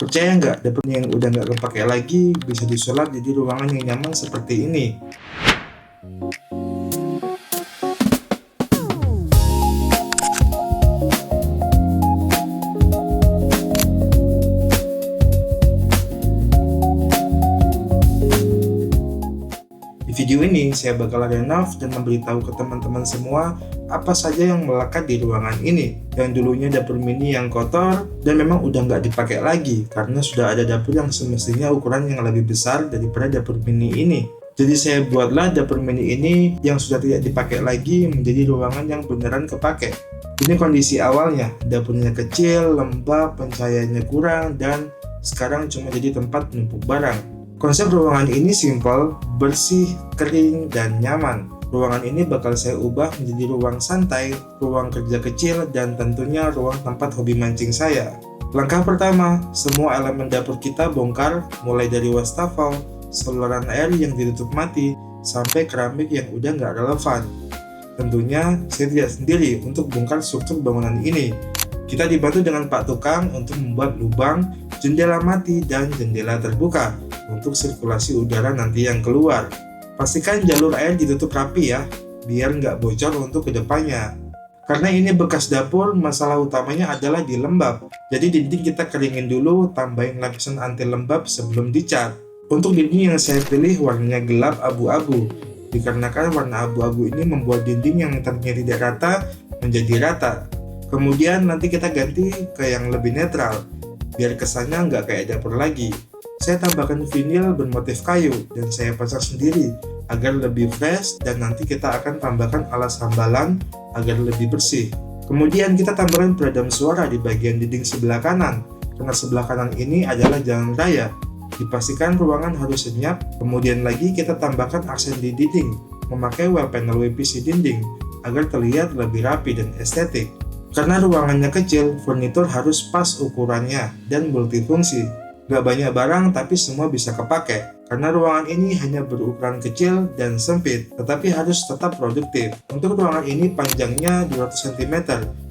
Percaya nggak, dapur yang udah nggak kepake lagi bisa disulap jadi ruangan yang nyaman seperti ini. Di video ini saya bakal renov dan memberitahu ke teman-teman semua apa saja yang melekat di ruangan ini. Yang dulunya dapur mini yang kotor dan memang udah nggak dipakai lagi karena sudah ada dapur yang semestinya ukuran yang lebih besar daripada dapur mini ini. Jadi saya buatlah dapur mini ini yang sudah tidak dipakai lagi menjadi ruangan yang beneran kepake. Ini kondisi awalnya, dapurnya kecil, lembab, pencahayaannya kurang, dan sekarang cuma jadi tempat menumpuk barang. Konsep ruangan ini simpel, bersih, kering, dan nyaman. Ruangan ini bakal saya ubah menjadi ruang santai, ruang kerja kecil, dan tentunya ruang tempat hobi mancing saya. Langkah pertama, semua elemen dapur kita bongkar, mulai dari wastafel, saluran air yang ditutup mati, sampai keramik yang udah nggak relevan. Tentunya saya tidak sendiri untuk bongkar struktur bangunan ini. Kita dibantu dengan Pak Tukang untuk membuat lubang, jendela mati, dan jendela terbuka untuk sirkulasi udara nanti yang keluar. Pastikan jalur air ditutup rapi ya, biar nggak bocor untuk kedepannya. Karena ini bekas dapur, masalah utamanya adalah di lembab. Jadi dinding kita keringin dulu, tambahin lapisan anti lembab sebelum dicat. Untuk dinding yang saya pilih warnanya gelap abu-abu, dikarenakan warna abu-abu ini membuat dinding yang tadinya tidak rata menjadi rata. Kemudian nanti kita ganti ke yang lebih netral, biar kesannya nggak kayak dapur lagi. Saya tambahkan vinil bermotif kayu dan saya pasang sendiri agar lebih fresh, dan nanti kita akan tambahkan alas hambalan agar lebih bersih. Kemudian kita tambahkan peredam suara di bagian dinding sebelah kanan, karena sebelah kanan ini adalah jalan raya. Dipastikan ruangan harus senyap. Kemudian lagi kita tambahkan aksen di dinding, memakai wall panel WPC dinding agar terlihat lebih rapi dan estetik. Karena ruangannya kecil, furnitur harus pas ukurannya dan multifungsi. Gak banyak barang tapi semua bisa kepake. Karena ruangan ini hanya berukuran kecil dan sempit, tetapi harus tetap produktif. Untuk ruangan ini panjangnya 200 cm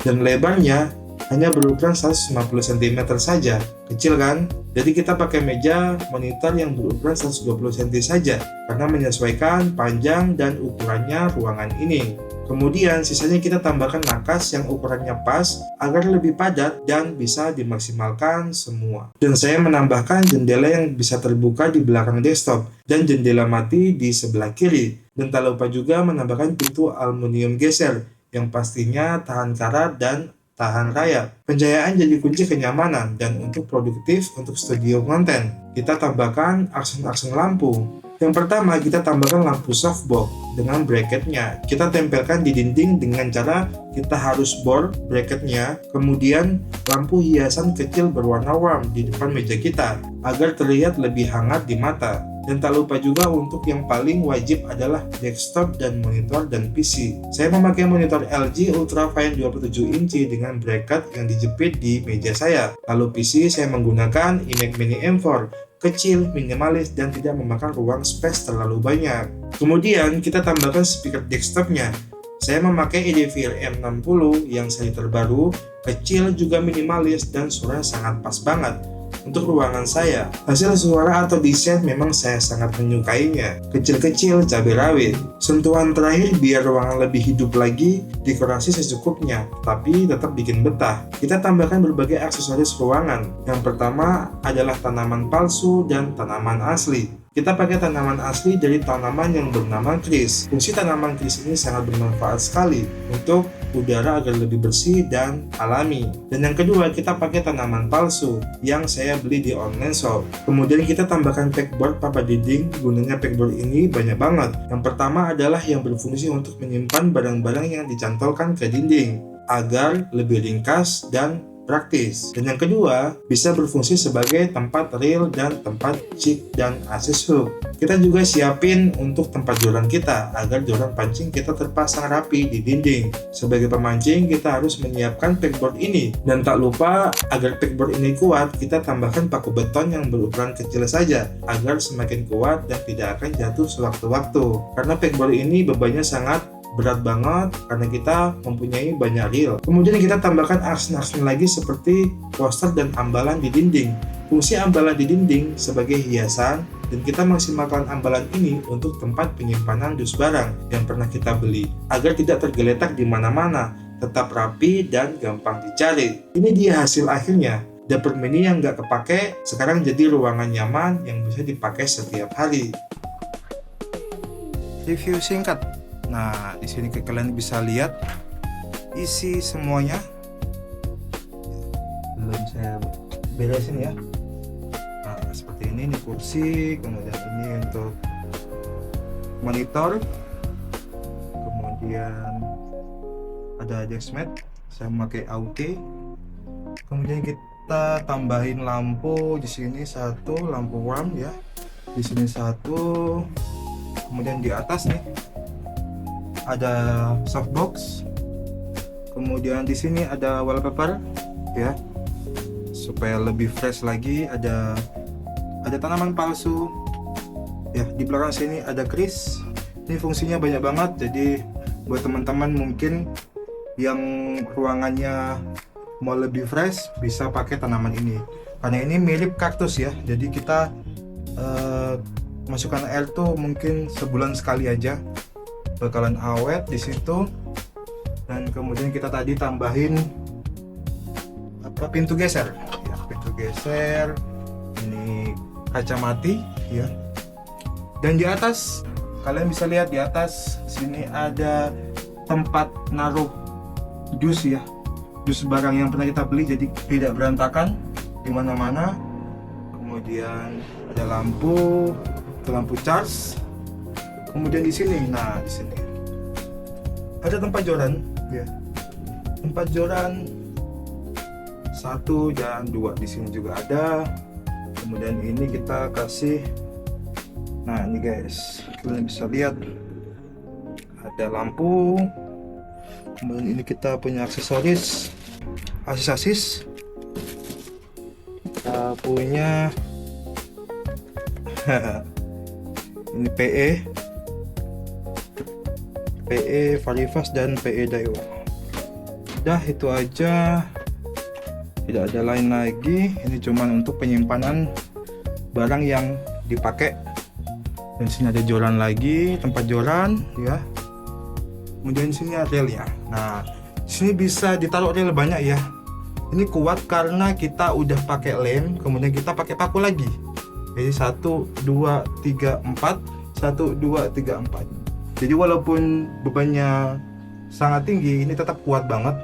dan lebarnya hanya berukuran 150 cm saja. Kecil kan? Jadi kita pakai meja monitor yang berukuran 120 cm saja karena menyesuaikan panjang dan ukurannya ruangan ini. Kemudian sisanya kita tambahkan nakas yang ukurannya pas agar lebih padat dan bisa dimaksimalkan semua. Dan saya menambahkan jendela yang bisa terbuka di belakang desktop dan jendela mati di sebelah kiri. Dan tak lupa juga menambahkan pintu aluminium geser yang pastinya tahan karat dan tahan rayap. Pencahayaan jadi kunci kenyamanan, dan untuk produktif untuk studio konten, kita tambahkan aksen-aksen lampu. Yang pertama, kita tambahkan lampu softbox dengan bracketnya. Kita tempelkan di dinding dengan cara kita harus bor bracketnya. Kemudian lampu hiasan kecil berwarna warm di depan meja kita agar terlihat lebih hangat di mata. Dan tak lupa juga untuk yang paling wajib adalah desktop dan monitor dan PC. Saya memakai monitor LG Ultrafine 27 inci dengan bracket yang dijepit di meja saya. Lalu PC saya menggunakan iMac Mini M4, kecil, minimalis, dan tidak memakan ruang space terlalu banyak. Kemudian kita tambahkan speaker desktopnya. Saya memakai Edefier M60 yang seri terbaru, kecil juga minimalis, dan suaranya sangat pas banget untuk ruangan saya. Hasil suara atau desain memang saya sangat menyukainya. Kecil-kecil, cabai rawit. Sentuhan terakhir biar ruangan lebih hidup lagi, dekorasi secukupnya, tapi tetap bikin betah. Kita tambahkan berbagai aksesoris ruangan. Yang pertama adalah tanaman palsu dan tanaman asli. Kita pakai tanaman asli dari tanaman yang bernama kris. Fungsi tanaman kris ini sangat bermanfaat sekali untuk udara agar lebih bersih dan alami. Dan yang kedua, kita pakai tanaman palsu yang saya beli di online shop. Kemudian kita tambahkan pegboard papan dinding. Gunanya pegboard ini banyak banget. Yang pertama adalah yang berfungsi untuk menyimpan barang-barang yang dicantolkan ke dinding agar lebih ringkas dan praktis. Dan yang kedua, bisa berfungsi sebagai tempat reel dan tempat jig dan access hook. Kita juga siapin untuk tempat joran kita agar joran pancing kita terpasang rapi di dinding. Sebagai pemancing, kita harus menyiapkan pegboard ini. Dan tak lupa, agar pegboard ini kuat, kita tambahkan paku beton yang berukuran kecil saja agar semakin kuat dan tidak akan jatuh sewaktu-waktu. Karena pegboard ini bebannya sangat berat banget karena kita mempunyai banyak reel. Kemudian kita tambahkan aksen-aksen lagi seperti poster dan ambalan di dinding. Fungsi ambalan di dinding sebagai hiasan, dan kita maksimalkan ambalan ini untuk tempat penyimpanan dus barang yang pernah kita beli agar tidak tergeletak di mana-mana, tetap rapi dan gampang dicari. Ini dia hasil akhirnya. Dapur mini yang nggak kepake sekarang jadi ruangan nyaman yang bisa dipakai setiap hari. Review singkat. Nah, di sini kalian bisa lihat isi semuanya. Belum saya beresin ya. Nah, seperti ini kursi, kemudian ini untuk monitor, kemudian ada deskmat, saya memakai AUK, kemudian kita tambahin lampu di sini satu, lampu warm ya, di sini satu, kemudian di atas nih ada softbox, kemudian di sini ada wallpaper ya, supaya lebih fresh lagi. Ada tanaman palsu ya, di belakang sini ada kris. Ini fungsinya banyak banget, jadi buat teman-teman mungkin yang ruangannya mau lebih fresh bisa pakai tanaman ini, karena ini mirip kaktus ya, jadi kita masukkan air tuh mungkin sebulan sekali aja, bakalan awet di situ. Dan kemudian kita tadi tambahin pintu geser ya, pintu geser, ini kaca mati ya. Dan di atas kalian bisa lihat, di atas sini ada tempat naruh dus ya, dus barang yang pernah kita beli, jadi tidak berantakan di mana-mana. Kemudian ada lampu charge. Kemudian di sini, nah di sini ada tempat joran ya, tempat joran 1 dan 2 di sini juga ada. Kemudian ini kita kasih, nah ini guys, kalian bisa lihat ada lampu. Kemudian ini kita punya aksesoris, asis, kita punya ini PE Varifas dan PE Daewoo. Udah itu aja, tidak ada lain lagi. Ini cuman untuk penyimpanan barang yang dipakai. Dan sini ada joran lagi, tempat joran ya. Kemudian sini ada relnya. Nah, sini bisa ditaruh rel banyak ya. Ini kuat karena kita udah pakai lem, kemudian kita pakai paku lagi. Jadi 1, 2, 3, 4, 1, 2, 3, 4. Jadi walaupun bebannya sangat tinggi, ini tetap kuat banget.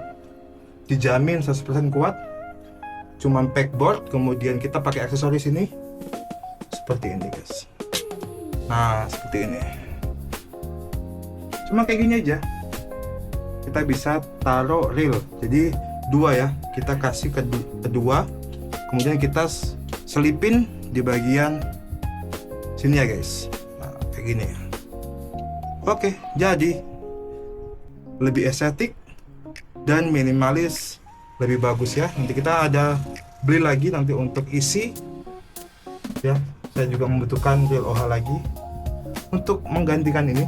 Dijamin 100% kuat. Cuman pegboard, kemudian kita pakai aksesoris ini seperti ini guys. Nah, seperti ini. Cuma kayak gini aja kita bisa taruh reel, jadi 2 ya, kita kasih kedua, kemudian kita selipin di bagian sini ya guys. Nah, kayak gini. Oke, jadi lebih estetik dan minimalis, lebih bagus ya. Nanti kita ada beli lagi nanti untuk isi ya. Saya juga membutuhkan reel OH lagi untuk menggantikan ini.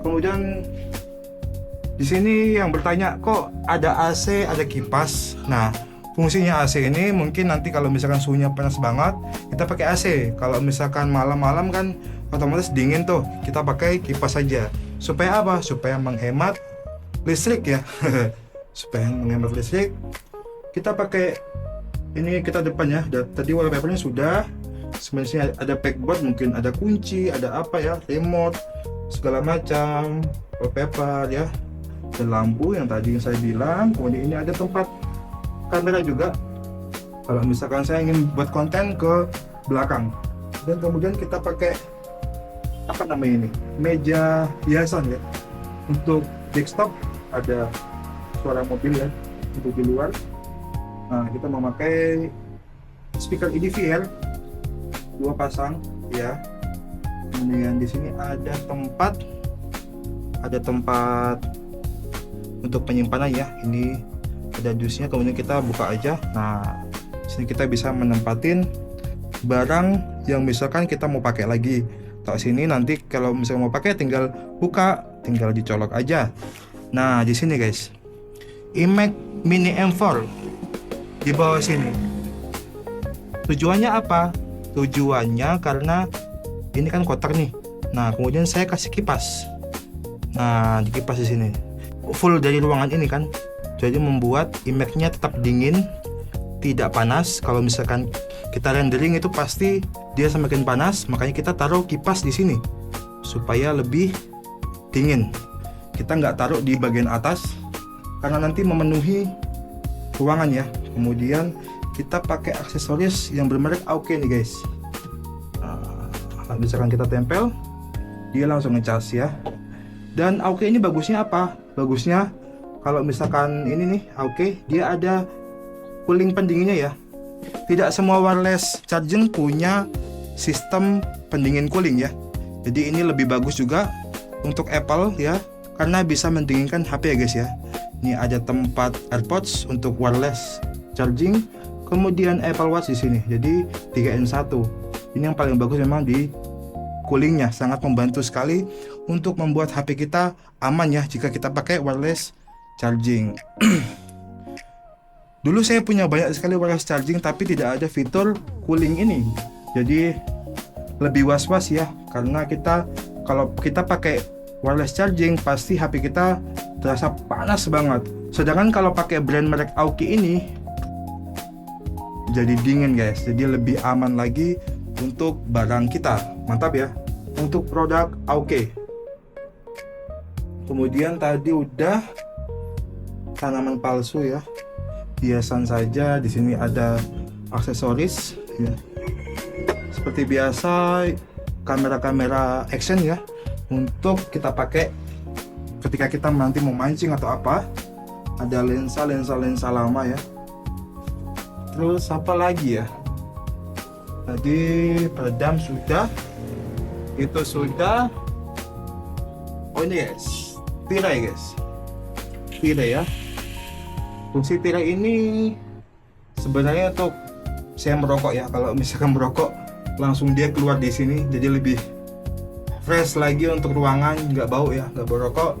Kemudian di sini yang bertanya, kok ada AC, ada kipas. Nah, fungsinya AC ini mungkin nanti kalau misalkan suhunya panas banget, kita pakai AC. Kalau misalkan malam-malam kan otomatis dingin tuh, kita pakai kipas saja. Supaya apa? Supaya menghemat listrik ya. Supaya menghemat listrik, kita pakai ini, kita depannya. Tadi wallpapernya sudah. Sebenarnya ada pegboard, mungkin ada kunci, ada apa ya, remote, segala macam, wallpaper ya, dan lampu yang tadi saya bilang. Kemudian ini ada tempat kamera juga kalau misalkan saya ingin buat konten ke belakang. Dan kemudian kita pakai apa namanya ini, meja hiasan ya. Untuk desktop ada suara mobil ya untuk di luar. Nah, kita memakai speaker EDVR 2 pasang ya. Kemudian di sini ada tempat untuk penyimpanan ya. Ini ada dusnya, kemudian kita buka aja. Nah, sini kita bisa menempatin barang yang misalkan kita mau pakai lagi. Tahu sini nanti kalau misalnya mau pakai tinggal buka, tinggal dicolok aja. Nah, di sini guys, iMac Mini M4 di bawah sini. Tujuannya apa? Tujuannya karena ini kan kotor nih. Nah, kemudian saya kasih kipas. Nah, di kipas di sini. Full dari ruangan ini kan. Jadi membuat image-nya tetap dingin, tidak panas. Kalau misalkan kita rendering itu pasti dia semakin panas, makanya kita taruh kipas di sini supaya lebih dingin. Kita nggak taruh di bagian atas karena nanti memenuhi ruangan ya. Kemudian kita pakai aksesoris yang bermerek Aoki nih guys. Nah, misalkan kita tempel, dia langsung ngecas ya. Dan Aoki ini bagusnya apa? Bagusnya kalau misalkan ini nih Aoki, dia ada cooling pendinginnya ya. Tidak semua wireless charging punya sistem pendingin cooling ya. Jadi ini lebih bagus juga untuk Apple ya, karena bisa mendinginkan HP ya guys ya. Ini ada tempat AirPods untuk wireless charging, kemudian Apple Watch di sini. Jadi 3in1. Ini yang paling bagus memang di coolingnya, sangat membantu sekali untuk membuat HP kita aman ya jika kita pakai wireless charging. Dulu saya punya banyak sekali wireless charging tapi tidak ada fitur cooling ini. Jadi lebih was-was ya, karena kalau kita pakai wireless charging pasti HP kita terasa panas banget. Sedangkan kalau pakai brand merek Aoki ini jadi dingin guys, jadi lebih aman lagi untuk barang kita. Mantap ya untuk produk Aoki. Kemudian tadi udah tanaman palsu ya, hiasan saja. Di sini ada aksesoris ya. Seperti biasa kamera-kamera action ya, untuk kita pakai ketika kita nanti mau mancing atau apa. Ada lensa lama ya. Terus apa lagi ya? Tadi peredam sudah, itu sudah. Oh ini guys, tirai guys, tirai ya. Fungsi tirai ini sebenarnya untuk saya merokok ya. Kalau misalkan merokok langsung dia keluar di sini, jadi lebih fresh lagi untuk ruangan, nggak bau ya, nggak bau rokok.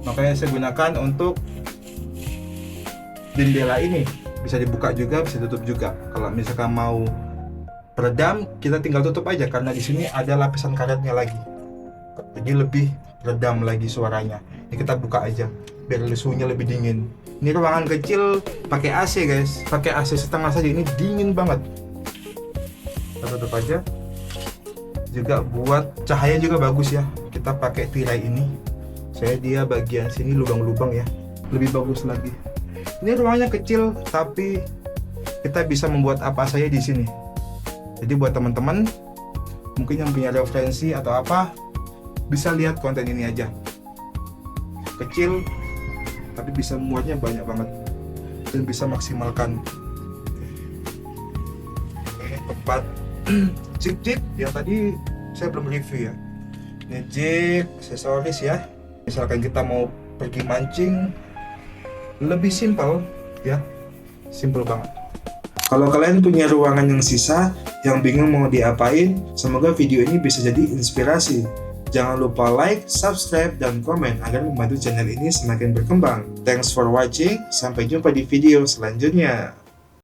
Makanya saya gunakan untuk jendela ini. Bisa dibuka juga, bisa tutup juga. Kalau misalkan mau peredam, kita tinggal tutup aja karena di sini ada lapisan karetnya lagi. Jadi lebih redam lagi suaranya. Ini kita buka aja biar suhunya lebih dingin. Ini ruangan kecil pakai AC guys, pakai AC setengah saja, ini dingin banget. Kita tutup aja. Juga buat cahaya juga bagus ya. Kita pakai tirai ini. Dia bagian sini lubang-lubang ya, lebih bagus lagi. Ini ruangannya kecil tapi kita bisa membuat apa saja di sini. Jadi buat teman-teman mungkin yang punya referensi atau apa, bisa lihat konten ini aja. Kecil tapi bisa muatnya banyak banget dan bisa maksimalkan. Tempat jig yang tadi saya belum review ya. Ini jig aksesoris ya. Misalkan kita mau pergi mancing, lebih simpel ya, simpel banget. Kalau kalian punya ruangan yang sisa, yang bingung mau diapain, semoga video ini bisa jadi inspirasi. Jangan lupa like, subscribe, dan komen agar membantu channel ini semakin berkembang. Thanks for watching, sampai jumpa di video selanjutnya.